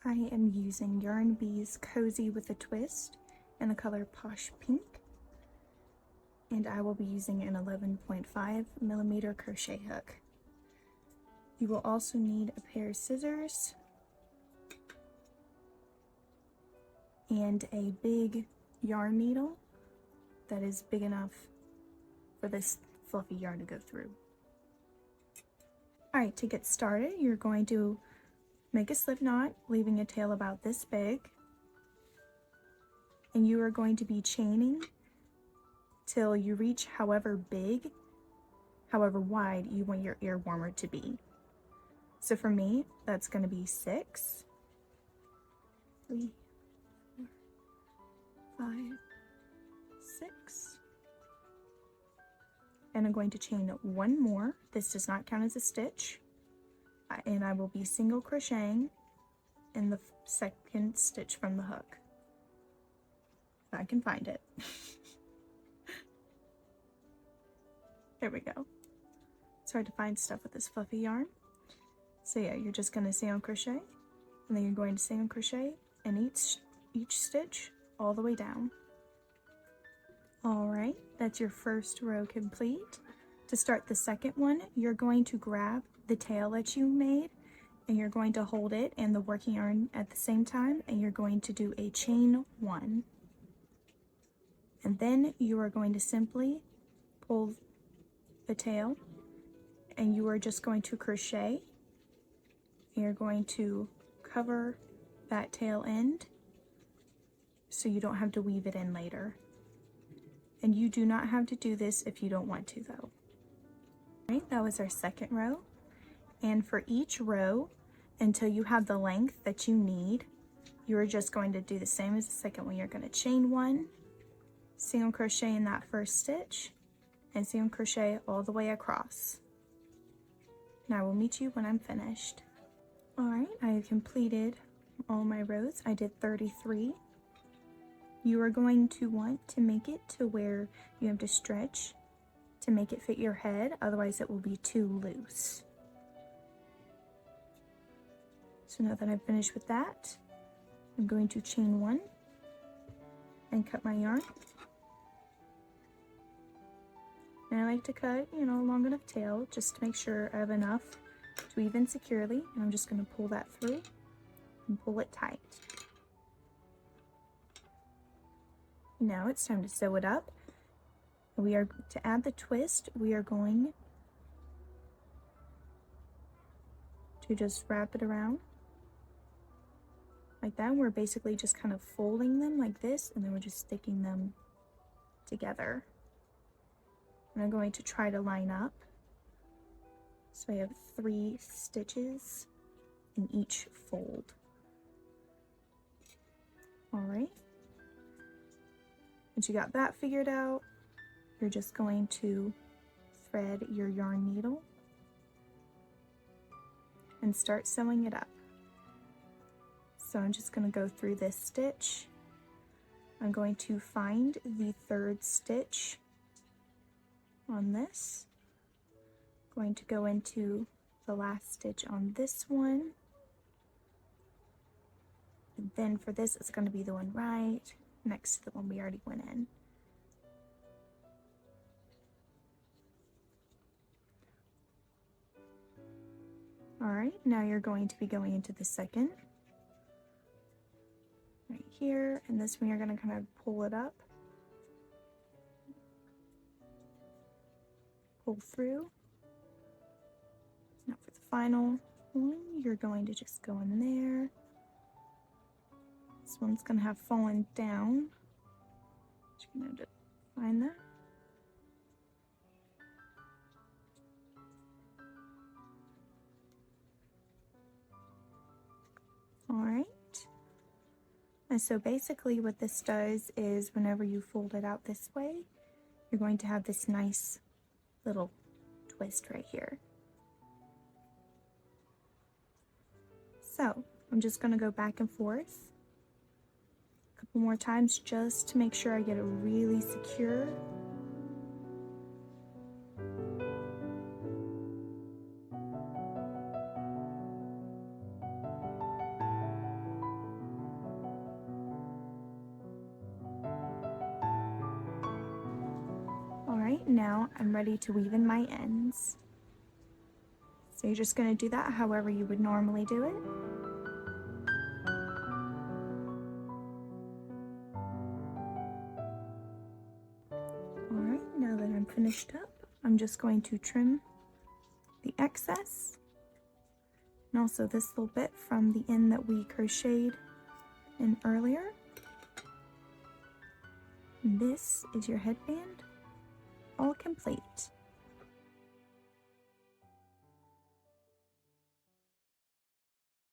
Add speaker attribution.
Speaker 1: I am using Yarn Bee's Cozy with a Twist in the color Posh Pink, and I will be using an 11.5mm crochet hook. You will also need a pair of scissors and a big yarn needle that is big enough for this fluffy yarn to go through. Alright, to get started, you're going to make a slip knot, leaving a tail about this big, and you are going to be chaining till you reach however big, however wide you want your ear warmer to be. So for me, that's going to be 6, 3, 4, 5, 6. And I'm going to chain one more. This does not count as a stitch. And I will be single crocheting in the second stitch from the hook. If I can find it. There we go. It's hard to find stuff with this fluffy yarn. So yeah, you're just going to single crochet, and then you're going to single crochet in each stitch all the way down. Alright, that's your first row complete. To start the second one, you're going to grab the tail that you made, and you're going to hold it and the working yarn at the same time, and you're going to do a chain 1. And then you are going to simply pull the tail, and you are just going to crochet. You're going to cover that tail end so you don't have to weave it in later. And you do not have to do this if you don't want to, though. Right, that was our second row. And for each row, until you have the length that you need, you are just going to do the same as the second one. You're going to chain 1, single crochet in that first stitch, and single crochet all the way across. And I will meet you when I'm finished. Alright, I have completed all my rows. I did 33. You are going to want to make it to where you have to stretch to make it fit your head, otherwise it will be too loose. So now that I've finished with that, I'm going to chain 1 and cut my yarn. And I like to cut, a long enough tail just to make sure I have enough to weave in securely. And I'm just going to pull that through and pull it tight. Now it's time to sew it up. We are to add the twist. We are going to just wrap it around like that. We're basically just kind of folding them like this, and then we're just sticking them together. And I'm going to try to line up. So I have 3 stitches in each fold. Alright. Once you got that figured out, you're just going to thread your yarn needle and start sewing it up. So I'm just going to go through this stitch. I'm going to find the 3rd stitch on this. Going to go into the last stitch on this one. And then for this, it's going to be the one right next to the one we already went in. Alright, now you're going to be going into the second. Right here, and this one you're going to kind of pull it up. Pull through. Now for the final one, you're going to just go in there. This one's going to have fallen down. You're going to find that. Alright. And so basically what this does is whenever you fold it out this way, you're going to have this nice little twist right here. So I'm just going to go back and forth a couple more times just to make sure I get it really secure. Alright, now I'm ready to weave in my ends. So you're just going to do that however you would normally do it. Alright, now that I'm finished up, I'm just going to trim the excess and also this little bit from the end that we crocheted in earlier. And this is your headband, all complete.